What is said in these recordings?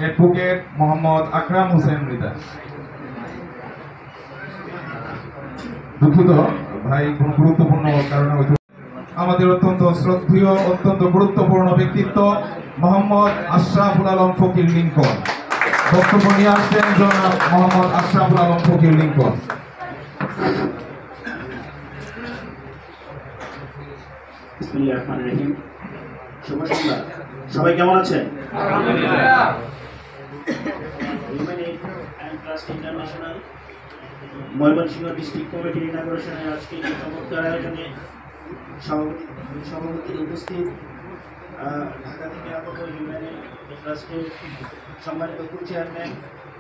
Advocate Mohammad আকরাম হোসেন মৃধা। দুঃখিত ভাই, কোন গুরুত্বপূর্ণ কারণে আমাদের অত্যন্ত শ্রদ্ধেয় অত্যন্ত গুরুত্বপূর্ণ ব্যক্তিত্ব মোহাম্মদ আশরাফুল আলম ফকির লিঙ্কন বক্তব্য নিয়ে আসছেন। জনাব মোহাম্মদ আশরাফুল আলম ফকির লিঙ্কন। বিসমিল্লাহির রহমানির রহিম। শুভ সন্ধ্যা। সবাই কেমন আছেন? Human aid and trust international Mymensingh district কমিটির ইনাগুরেশনের আজকে এই চমৎকার আয়োজনে সভাপতির উপস্থিত ঢাকা থেকে আগত হিউম্যান এইড ট্রাস্টের সম্মানিত চেয়ারম্যান,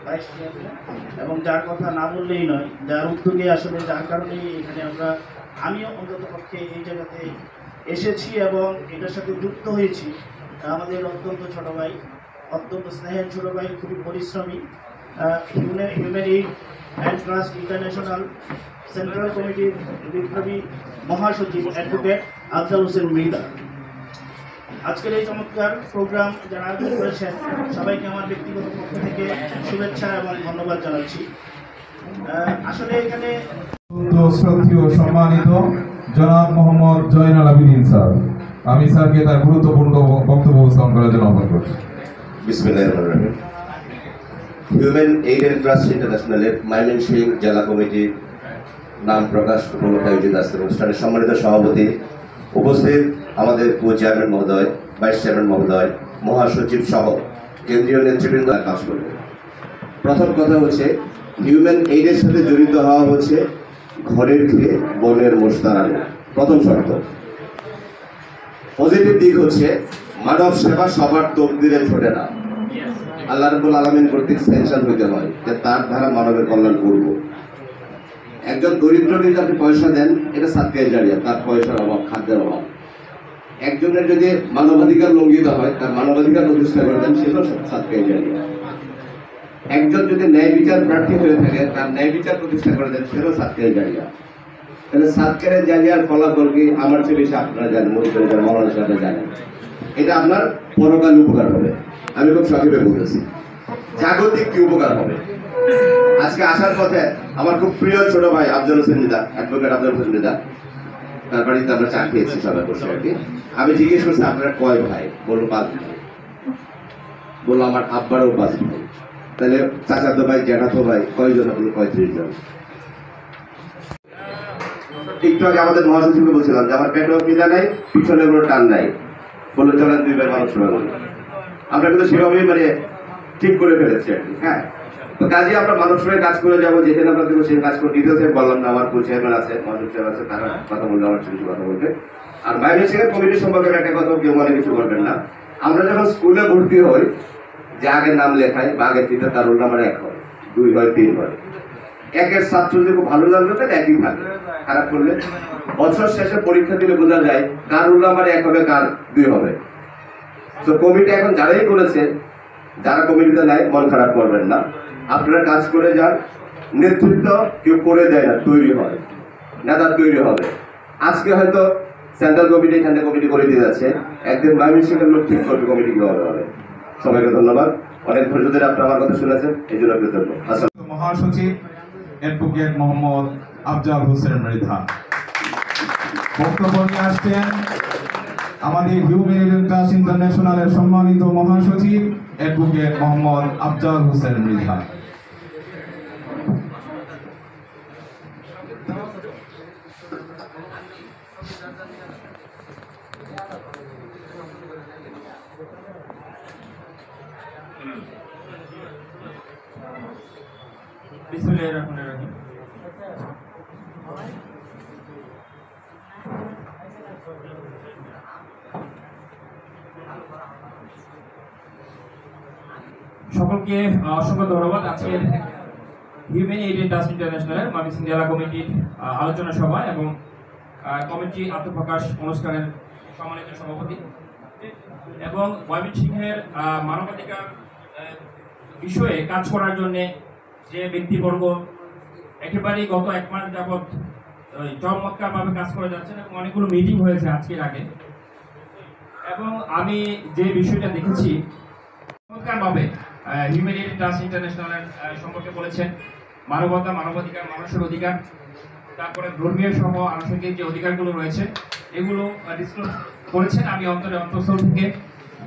ভাইস চেয়ারম্যান এবং যার কথা না বললেই নয়, যার উদ্যোগে আসলে যার কারণেই এখানে আমিও অন্তত পক্ষে এই জায়গাতে এসেছি এবং এটার সাথে যুক্ত হয়েছি। আমাদের অত্যন্ত ছোট ভাই, অত্যন্ত স্নেহের ছোট ভাই, খুবই পরিশ্রমী human aid and trust international central কমিটির বিপ্লবী মহাসচিব অ্যাডভোকেট আফজাল হোসেন মৃধা। আজকের এই চমৎকার প্রোগ্রাম যারা আয়োজন করেছেন সবাইকে আমার ব্যক্তিগত পক্ষ থেকে শুভেচ্ছা এবং ধন্যবাদ জানাচ্ছি। আসলে এখানে শ্রদ্ধেয় সম্মানিত জনাব মোহাম্মদ জয়নাল আবেদিন স্যার, আমি স্যারকে তার গুরুত্বপূর্ণ বক্তব্য উপস্থাপন করার জন্য আহ্বান করছি। বিসমিল্লাহির রহমানির রহিম। হিউম্যান এইড অ্যান্ড ট্রাস্ট ইন্টারন্যাশনালের ময়মনসিংহ জেলা কমিটির নাম প্রকাশ উপলক্ষে আয়োজিত আজকের অনুষ্ঠানের সম্মানিত সভাপতি, উপস্থিত আমাদের চেয়ারম্যান মহোদয়, ভাইস চেয়ারম্যান মহোদয়, মহাসচিব সহ কেন্দ্রীয় নেতৃবৃন্দ কাজ করবে। প্রথম কথা হচ্ছে, হিউম্যান এইডের সাথে জড়িত হওয়া হচ্ছে ঘরের খেয়ে বনের মোস্তারানো। প্রথম শর্ত। পজিটিভ দিক হচ্ছে মানব সেবা সবার তকদিরে ছোটে না। আল্লাহ রাব্বুল আলামিন কর্তৃক স্যাংশন হইতে হয় যে তার দ্বারা মানবের কল্যাণ করব। একজন দরিদ্র যদি আপনি পয়সা দেন, এটা সাদকায়ে জারিয়া, তার পয়সার অভাব, খাদ্যের অভাব। একজনের যদি মানবাধিকার লঙ্ঘিত হয়, তার মানবাধিকার প্রতিষ্ঠা করে দেন, সেটাও সাদকায়ে জারিয়া। একজন যদি ন্যায় বিচার প্রার্থী হয়ে থাকে, তার ন্যায় বিচার প্রতিষ্ঠা করে দেন, সেটাও সাদকায়ে জারিয়া। তাহলে সাদকায়ে জারিয়ার ফলাফল কি? আমার চেয়ে বেশি আপনারা জানেন, মনে করে যান, মৌলানা সাহেবরা জানেন। এটা আপনার পরকাল উপকার হবে। আমি খুব সংক্ষেপে বলতেছি, জাগতিক কি উপকার হবে। আজকে আসার পথে আমার খুব প্রিয় ছোট ভাই আফজাল হোসেন মৃধা, অ্যাডভোকেট আফজাল হোসেন মৃধা, তার বাড়িতে আমরা চা খেয়েছি সবাই বসে আর কি। আমি জিজ্ঞেস করছি আপনারা কয় ভাই? বললো 5 ভাই। বললো আমার আব্বারও 5 ভাই। তাহলে চাচাতো ভাই, জ্যাঠাতো ভাই কয়জন? বললো 35 জন। একটু আগে আমাদের মহাসচিবকে বলছিলাম যে আমার পেটেও খিদা নাই, পিছনে কোনো টান নাই। বললো চলেন 2 ভাই মানুষ সেবা করি। আমরা কিন্তু সেভাবেই ঠিক করে ফেলেছি আর কি। হ্যাঁ, তো কাজে আমরা মানব সেবায় কাজ করে যাবো, যেখানে আমরা দেবো সেই কাজ করে। ডিটেলসে বললাম না, আমার চেয়ারম্যান আছে, মহাসচিব চেয়ারম্যান আছে, তারা কথা বললে আমার কিছু কথা বলবে। আর ময়মনসিংহ কমিটি সম্পর্কে একটা কথা কেউ মনে কিছু করবেন না। আমরা যখন স্কুলে ভর্তি হই, যে আগের নাম লেখায় বা আগের ফিতে, তার রোল নাম্বার 1 হয়, 2 হয়, 3 হয়। 1-এর ছাত্র যদি খুব ভালো লাগলো তাহলে 1ই থাকে, খারাপ করলে বছর শেষে পরীক্ষা দিলে বোঝা যায় কার রোল নাম্বার 1 হবে, কার 2 হবে। তো কমিটি এখন যারাই করেছে, যারা কমিটিতে নাই, মন খারাপ করবেন না, আপনারা কাজ করে যান। নেতৃত্ব কেউ করে দেয় না, তৈরি হয়, নেতা তৈরি হবে। আজকে হয়তো সেন্ট্রাল কমিটি এখানে কমিটি করে দিয়ে যাচ্ছে, একদিন ময়মনসিংহের লোক ঠিক করবে কমিটি কিভাবে হবে। সবাইকে ধন্যবাদ, অনেক ধৈর্য ধরে আপনারা আমার কথা শুনেছেন, এই জন্য কৃতজ্ঞ। মহাসচিব অ্যাডভোকেট মোহাম্মদ আফজাল হোসেন মৃধা বক্তব্য নিয়ে আসছেন। আমাদের হিউম্যান এইড অ্যান্ড ট্রাস্ট ইন্টারন্যাশনালের সম্মানিত মহাসচিব অ্যাডভোকেট মোহাম্মদ আফজাল হোসেন মৃধা। বিসমিল্লাহির রহমানির রহিম। সকলকে অসংখ্য ধন্যবাদ। আজকের হিউম্যান এইড অ্যান্ড ট্রাস্ট ইন্টারন্যাশনালের ময়মনসিংহ জেলা কমিটির আলোচনা সভা এবং কমিটি আত্মপ্রকাশ অনুষ্ঠানের সম্মানিত সভাপতি এবং ময়মনসিংহের মানবাধিকার বিষয়ে কাজ করার জন্য যে ব্যক্তিবর্গ একেবারেই গত 1 মাস যাবৎ চমৎকারভাবে কাজ করে যাচ্ছেন এবং অনেকগুলো মিটিং হয়েছে আজকের আগে। এবং আমি যে বিষয়টা দেখেছি চমৎকারভাবে হিউম্যানিটি ট্রাস্ট ইন্টারন্যাশনালের সম্পর্কে বলেছেন। মানবতা, মানবাধিকার, মানুষের অধিকার, তারপরে ধর্মীয় সহ আনুষঙ্গিক যে অধিকারগুলো রয়েছে এগুলো ডিসক্লোজ করেছেন। আমি অন্তঃস্থল থেকে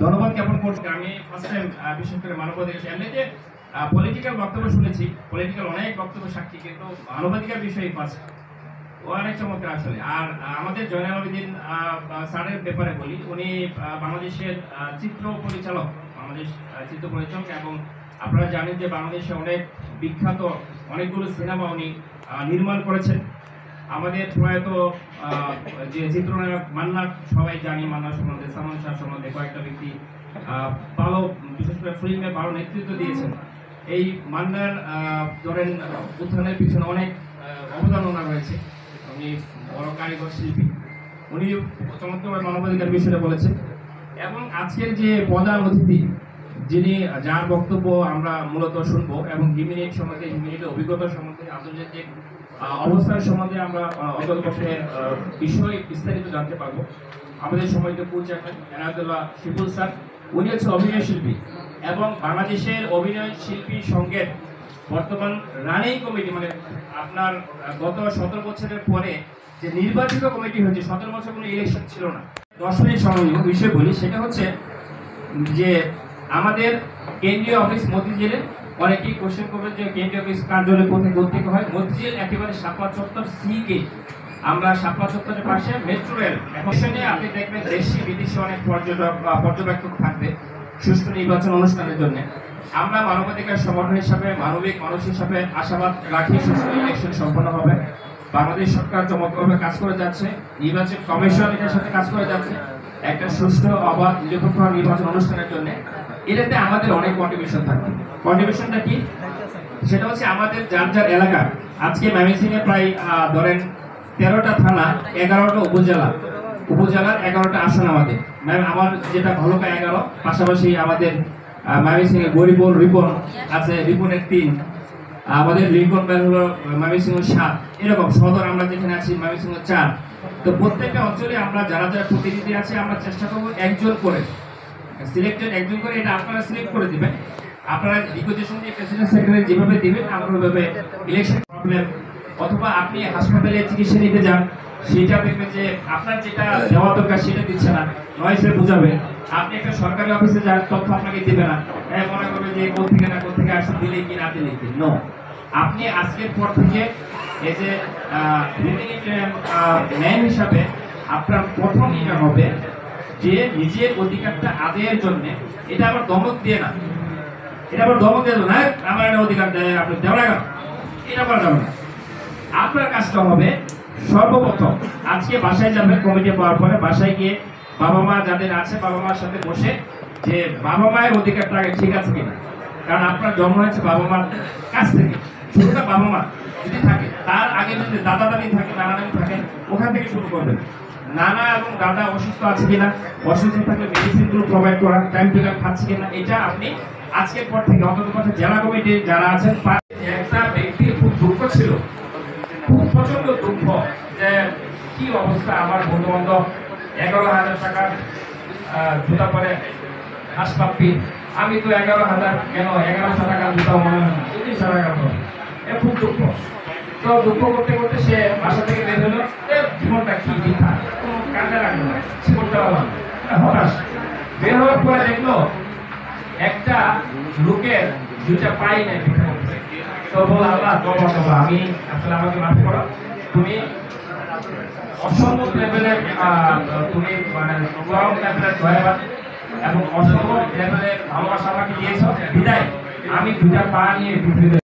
ধন্যবাদ জ্ঞাপন করছি। আমি ফার্স্ট টাইম বিশেষ করে মানবাধিকার এমনিতে পলিটিক্যাল বক্তব্য শুনেছি, পলিটিক্যাল অনেক বক্তব্য সাক্ষী, কিন্তু মানবাধিকার বিষয়ে ফার্স্ট অনেক চমৎকার আসলে। আর আমাদের জয়নাল আবেদিন স্যারের ব্যাপারে বলি, উনি বাংলাদেশের চিত্র পরিচালক, বাংলাদেশ চিত্র পরিচালক, এবং আপনারা জানেন যে বাংলাদেশে অনেক বিখ্যাত অনেকগুলো সিনেমা উনি নির্মাণ করেছেন। আমাদের প্রয়াত যে চিত্রনায়ক মান্না, সবাই জানি মান্না সম্বন্ধে, সালমান শাহ সম্বন্ধে কয়েকটা ব্যক্তি ভালো, বিশেষ করে ফিল্মে ভালো নেতৃত্ব দিয়েছেন। এই মান্নার ধরেন উত্থানের পিছনে অনেক অবদান ওনার রয়েছে। উনি বড় কারিগর শিল্পী, উনি চমৎকার মানবাধিকার বিষয়টা বলেছেন। এবং আজকের যে প্রধান অতিথি যিনি, যার বক্তব্য আমরা মূলত শুনবো, এবং হিউম্যানিটি সম্বন্ধে, হিউম্যানিটির অভিজ্ঞতা সম্বন্ধে, আন্তর্জাতিক অবস্থার সম্বন্ধে আমরা অন্ততপক্ষে বিষয় বিস্তারিত জানতে পারবো। আমাদের সম্মানিত কো চেয়ারম্যান এনায়েতুল্লাহ শিপুল স্যার, উনি হচ্ছে অভিনয় শিল্পী এবং বাংলাদেশের অভিনয় শিল্পী সংঘের বর্তমান রানিং কমিটি, মানে আপনার গত 17 বছরের পরে যে নির্বাচিত কমিটি হয়েছে, 17 বছর কোনো ইলেকশন ছিল না। দর্শনীয় স্মরণীয় বিষয় বলি, সেটা হচ্ছে যে আমাদের কেন্দ্রীয় অফিস মতিঝিলে, অনেকেই কোশ্চেন করবে যে কেন্দ্রীয় অফিস কার্যালয় কোথায় গঠিত হয়। মতিঝিল একেবারে শাপলা চত্বর সি গেট, আমরা শাপলা চত্বরের পাশে মেট্রো রেল স্টেশনে আপনি দেখবেন দেশি বিদেশি অনেক পর্যবেক্ষক থাকবে সুষ্ঠু নির্বাচন অনুষ্ঠানের জন্য। আমরা মানবাধিকার সংগঠন হিসাবে, মানবিক মানুষ হিসাবে আশাবাদ রাখি সুষ্ঠু ইলেকশন সম্পন্ন হবে। বাংলাদেশ সরকার চমৎকারভাবে কাজ করে যাচ্ছে, নির্বাচন কমিশন এটার সাথে কাজ করে যাচ্ছে একটা সুষ্ঠু অবাধ নিরপেক্ষ নির্বাচন অনুষ্ঠানের জন্য। এটাতে আমাদের অনেক কন্ট্রিবিউশন থাকবে। কন্ট্রিবিউশনটা কি? সেটা হচ্ছে আমাদের যার যার এলাকা, আজকে ময়মনসিংহে প্রায় ধরেন 13টা থানা, 11টা উপজেলার 11টা আসন আমাদের। আমার যেটা ভালুকা 11, পাশাপাশি আমাদের ময়মনসিংহে গরিবল রিপন আছে, রিপনের 3, আমাদের লিঙ্কন ব্যাল হলো ময়মনসিংহ 7, এরকম সদর আমরা যেখানে আছি ময়মনসিংহ 4। তো প্রত্যেকটা অঞ্চলে আমরা যারা যারা প্রতিনিধি আছে, আমরা চেষ্টা করবো একজন করে সিলেক্টেড, একজন করে, এটা আপনারা সিলেক্ট করে দিবেন। আপনারা রিকোয়েস্টেশন দিয়ে প্রেসিডেন্ট সেক্রেটারি যেভাবে দিবেন, আমরা ওইভাবে ইলেকশন প্রবলেম, অথবা আপনি হাসপাতালে চিকিৎসা নিতে যান, সেটা দেখবেন যে আপনার যেটা দেওয়া দরকার সেটা দিচ্ছে না, নয়েসে বুঝাবে। আপনি একটা সরকারি অফিসে যান, তথ্য আপনাকে দিবে না, মনে করবে যে কোথেকে আসলে দিলে কি না দিলে কি। নো, আপনি আজকের পর থেকে এই যে ম্যান হিসাবে আপনার প্রথম এটা হবে যে নিজের অধিকারটা আদায়ের জন্য, এটা আবার ধমক দিয়ে না, না আমার একটা অধিকার দেয় আপনি দেওয়া না, এটা করা যাবে না। আপনার কাজটা হবে সর্বপ্রথম আজকে বাসায় যাবেন, কমিটি পাওয়ার পরে বাসায় গিয়ে বাবা মা যাদের আছে, বাবা মার সাথে বসে যে বাবা মায়ের অধিকারটা আগে ঠিক আছে কিনা, কারণ আপনার জন্ম হয়েছে বাবা মার কাছ থেকে, শুরুটা বাবা মা যদি থাকে, তার আগে যদি দাদা দাদি থাকে, নানা নানি থাকে, ওখান থেকে শুরু করবেন। নানা এবং দাদা অসুস্থ আছে কিনা, অসুস্থ থাকলে মেডিসিনগুলো প্রোভাইড করা, টাইম টু টাইম খাচ্ছে কিনা, এটা আপনি আজকের পর থেকে অন্তত কথা জেলা কমিটি যারা আছেন, একটা ব্যক্তির খুব দুঃখ ছিল, খুব প্রচন্ড দুঃখ যে কি অবস্থা, আমার বন্ধু বান্ধব 11,000 টাকার জুতা পরে হাসপাপি, আমি তো 11,000 কেন 1100 টাকার জুতা মনে হয় না, 20,000 টাকা, খুব দুঃখ। তো দুঃখ করতে করতে সে বাসা থেকে বের হলো, জীবনটা কি মিথ্যা, কোনো কাজে লাগলো না, কিছু করতে পারলাম না, হতাশ। বের হওয়ার পরে দেখলো একটা লোকের 2টা পাই নাই ভিক্ষা করতেছে। তো বল আল্লাহ তওবা, আমি আসলে আমাকে মাফ করো, তুমি অসম্ভব লেভেলের, তুমি মানে চরম লেভেলের দয়াবান এবং অসম্ভব লেভেলের ভালোবাসা আমাকে দিয়েছ, বিদায় আমি 2টা পা নিয়ে পৃথিবীতে